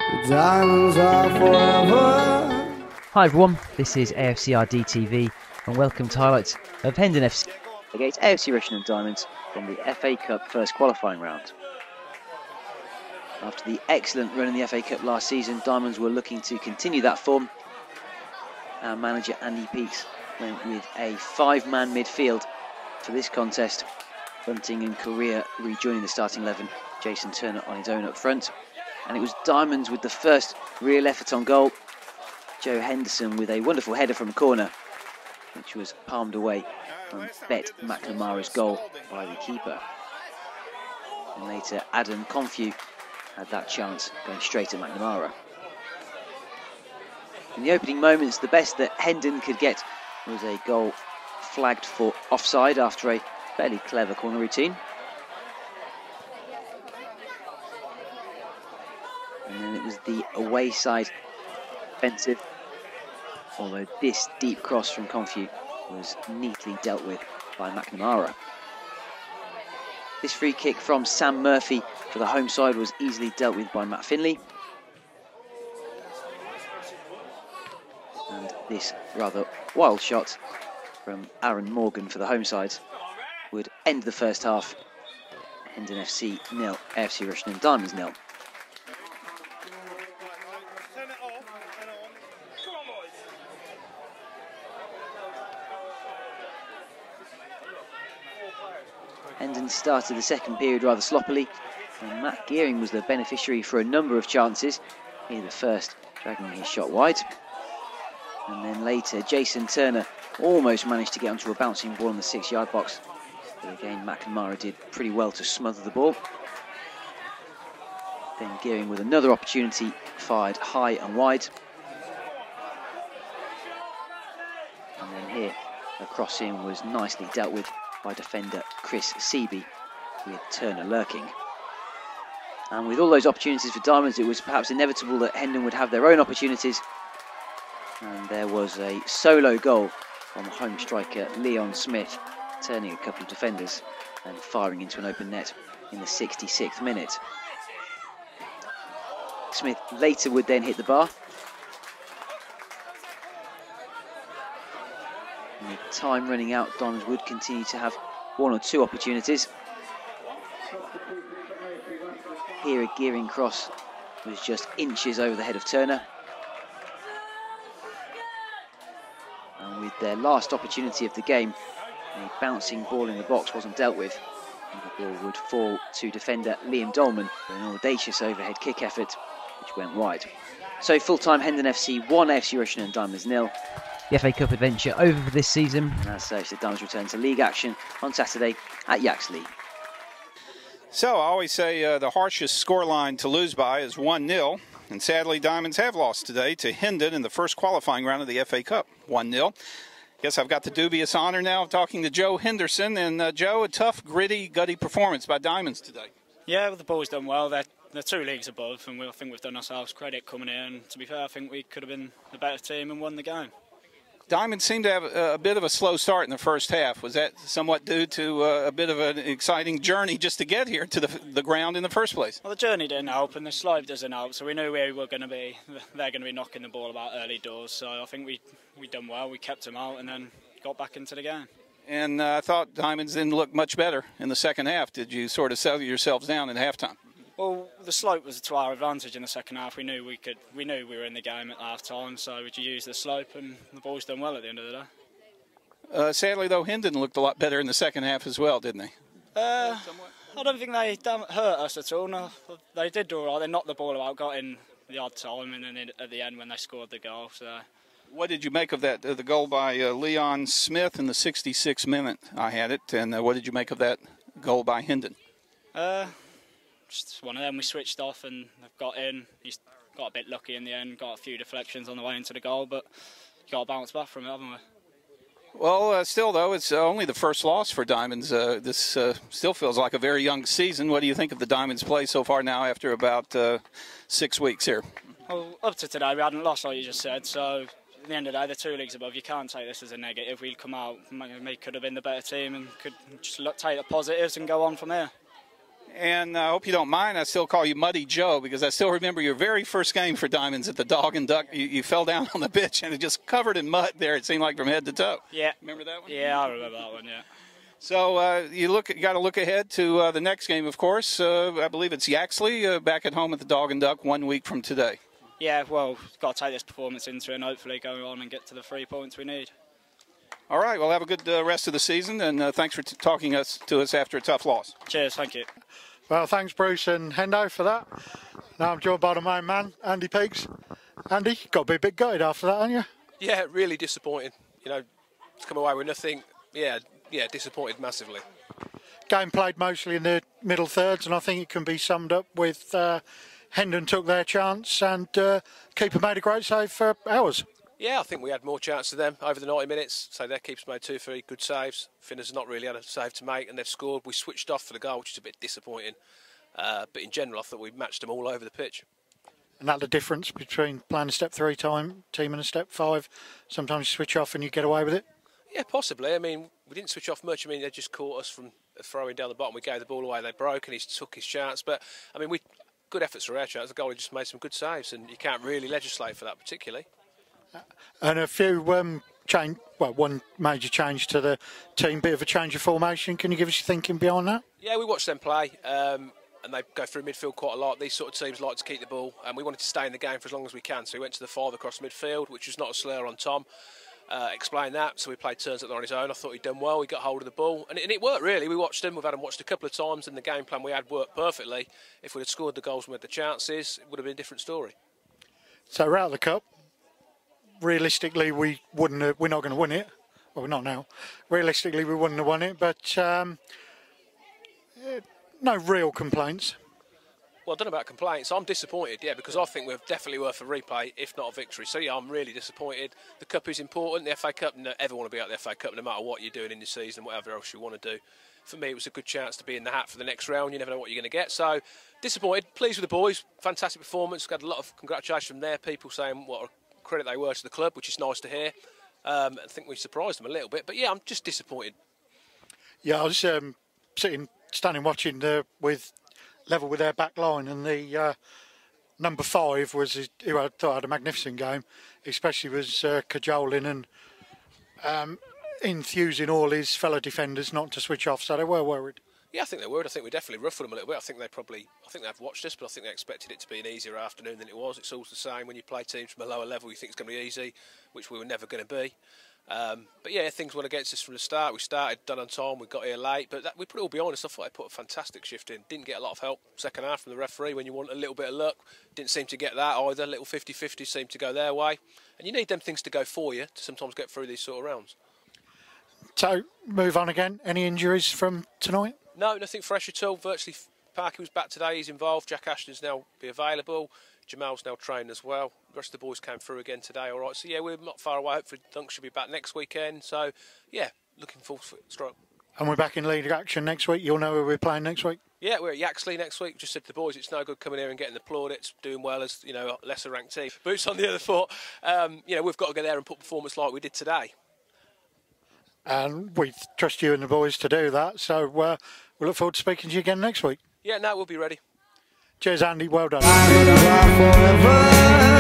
The diamonds are forever. Hi everyone, this is AFCRDTV and welcome to highlights of Hendon FC against AFC Rushden Diamonds from the FA Cup first qualifying round. After the excellent run in the FA Cup last season, Diamonds were looking to continue that form. Our manager Andy Peaks went with a 5-man midfield for this contest. Bunting and Correa rejoining the starting 11, Jason Turner on his own up front. And it was Diamonds with the first real effort on goal. Joe Henderson with a wonderful header from a corner, which was palmed away from Bet McNamara's goal by the keeper. And later Adam Confew had that chance going straight at McNamara. In the opening moments, the best that Hendon could get was a goal flagged for offside after a fairly clever corner routine. And then it was the away side offensive, although this deep cross from Confew was neatly dealt with by McNamara. This free kick from Sam Murphy for the home side was easily dealt with by Matt Finley. And this rather wild shot from Aaron Morgan for the home side would end the first half. Hendon FC 0, AFC Rushden Diamonds 0. Hendon started the second period rather sloppily, and Matt Gearing was the beneficiary for a number of chances. Here the first, dragging his shot wide. And then later, Jason Turner almost managed to get onto a bouncing ball in the 6-yard box. But again, McNamara did pretty well to smother the ball. Then Gearing with another opportunity, fired high and wide. And then here, a cross-in was nicely dealt with by defender Chris Seaby, with Turner lurking. And with all those opportunities for Diamonds, it was perhaps inevitable that Hendon would have their own opportunities. And there was a solo goal from home striker Leon Smith, turning a couple of defenders and firing into an open net in the 66th minute. Smith later would then hit the bar. And with time running out, Diamonds would continue to have one or two opportunities. Here a Gearing cross was just inches over the head of Turner. And with their last opportunity of the game, a bouncing ball in the box wasn't dealt with. And the ball would fall to defender Liam Dolman for an audacious overhead kick effort, which went wide. So full-time Hendon FC 1, AFC Rushden Diamonds 0. The FA Cup adventure over for this season. And as such, the Diamonds return to league action on Saturday at Yaxley. So I always say the harshest scoreline to lose by is 1-0. And sadly, Diamonds have lost today to Hendon in the first qualifying round of the FA Cup, 1-0. Guess I've got the dubious honor now of talking to Joe Henderson. And Joe, a tough, gritty, gutty performance by Diamonds today. Yeah, the boys done well. They're 2 leagues above, and I think we've done ourselves credit coming in. And to be fair, I think we could have been the better team and won the game. Diamonds seemed to have a bit of a slow start in the first half. Was that somewhat due to a bit of an exciting journey just to get here to the ground in the first place? Well, the journey didn't help, and the slope doesn't help. So we knew we were going to be. They're going to be knocking the ball about early doors. So I think we done well. We kept them out and then got back into the game. And I thought Diamonds didn't look much better in the second half. Did you sort of settle yourselves down at halftime? Well, the slope was to our advantage in the second half. We knew we were in the game at half time, so we used the slope, and the boys done well at the end of the day. Sadly, though, Hendon looked a lot better in the second half as well, didn't they? I don't think they hurt us at all. No, they did do all right. They knocked the ball about, got in the odd time, and then at the end when they scored the goal. So. What did you make of that? The goal by Leon Smith in the 66th minute, I had it. And what did you make of that goal by Hendon? Just one of them. We switched off and they've got in. He's got a bit lucky in the end, got a few deflections on the way into the goal, but you got to bounce back from it, haven't we? Well, still, though, it's only the first loss for Diamonds. This still feels like a very young season. What do you think of the Diamonds' play so far now after about 6 weeks here? Well, up to today, we hadn't lost, like you just said, so at the end of the day, the 2 leagues above, you can't take this as a negative. We'd come out, we could have been the better team and could just take the positives and go on from there. And I hope you don't mind, I still call you Muddy Joe, because I still remember your very first game for Diamonds at the Dog and Duck. You fell down on the pitch and it just covered in mud there, it seemed like, from head to toe. Yeah. Remember that one? Yeah, I remember that one, yeah. So you got to look ahead to the next game, of course. I believe it's Yaxley back at home at the Dog and Duck 1 week from today. Yeah, well, got to take this performance into it and hopefully go on and get to the 3 points we need. All right, well, have a good rest of the season, and thanks for talking to us after a tough loss. Cheers, thank you. Well, thanks, Bruce and Hendo, for that. Now I'm joined by the main man, Andy Peaks. Andy, got to be a bit gutted after that, haven't you? Yeah, really disappointed. You know, to come away with nothing, yeah, disappointed massively. Game played mostly in the middle thirds, and I think it can be summed up with Hendon took their chance and keeper made a great save for ours. Yeah, I think we had more chance of them over the 90 minutes. So their keeper's made 2-3 good saves. Finner's not really had a save to make, and they've scored. We switched off for the goal, which is a bit disappointing. But in general, I thought we matched them all over the pitch. And that's the difference between playing a step 3 team and a step 5. Sometimes you switch off and you get away with it. Yeah, possibly. I mean, we didn't switch off much. I mean, they just caught us from throwing down the bottom. We gave the ball away, they broke, and he took his chance. But, I mean, good efforts for our chance. The goalie just made some good saves, and you can't really legislate for that particularly. And a few one major change to the team, bit of a change of formation. Can you give us your thinking behind that? Yeah, we watched them play, and they go through midfield quite a lot. These sort of teams like to keep the ball, and we wanted to stay in the game for as long as we can. So we went to the 5 across midfield, which was not a slur on Tom. Explain that. So we played turns up there on his own. I thought he'd done well. He got hold of the ball, and it worked really. We watched him. We've had him watched a couple of times, and the game plan we had worked perfectly. If we'd have scored the goals and we had the chances, it would have been a different story. So we're out of the cup. Realistically, we're not going to win it. Well, we're not now. Realistically, we wouldn't have won it, but no real complaints. Well, I don't know about complaints. I'm disappointed, yeah, because I think we're definitely worth a replay, if not a victory. So, yeah, I'm really disappointed. The Cup is important. The FA Cup, ever want to be out the FA Cup, no matter what you're doing in the season, whatever else you want to do. For me, it was a good chance to be in the hat for the next round. You never know what you're going to get. So, disappointed. Pleased with the boys. Fantastic performance. Got a lot of congratulations from their people saying what a credit they were to the club, which is nice to hear. I think we surprised them a little bit. But, yeah, I'm just disappointed. Yeah, I was standing watching level with their back line, and the number 5 was who I thought had a magnificent game, especially was cajoling and enthusing all his fellow defenders not to switch off, so they were worried. Yeah, I think they were. I think we definitely ruffled them a little bit. I think they've watched us, but I think they expected it to be an easier afternoon than it was. It's all the same. When you play teams from a lower level, you think it's going to be easy, which we were never going to be. But yeah, things went against us from the start. We started done on time, we got here late, but we put it all behind us. I thought they put a fantastic shift in. Didn't get a lot of help second half from the referee when you want a little bit of luck. Didn't seem to get that either. A little 50-50 seemed to go their way. And you need them things to go for you to sometimes get through these sort of rounds. So, move on again. Any injuries from tonight? No, nothing fresh at all. Virtually, Parky was back today. He's involved. Jack Ashton's now be available. Jamal's now trained as well. The rest of the boys came through again today. All right, so yeah, we're not far away. Hopefully, Dunk should be back next weekend. So, yeah, looking forward to it. Strong. And we're back in league action next week. You'll know where we're playing next week. Yeah, we're at Yaxley next week. Just said to the boys, it's no good coming here and getting the plaudits, doing well as lesser ranked team. Boots on the other foot. We've got to go there and put performance like we did today. And we trust you and the boys to do that. So we look forward to speaking to you again next week. Yeah, no, we'll be ready. Cheers, Andy. Well done. Forever.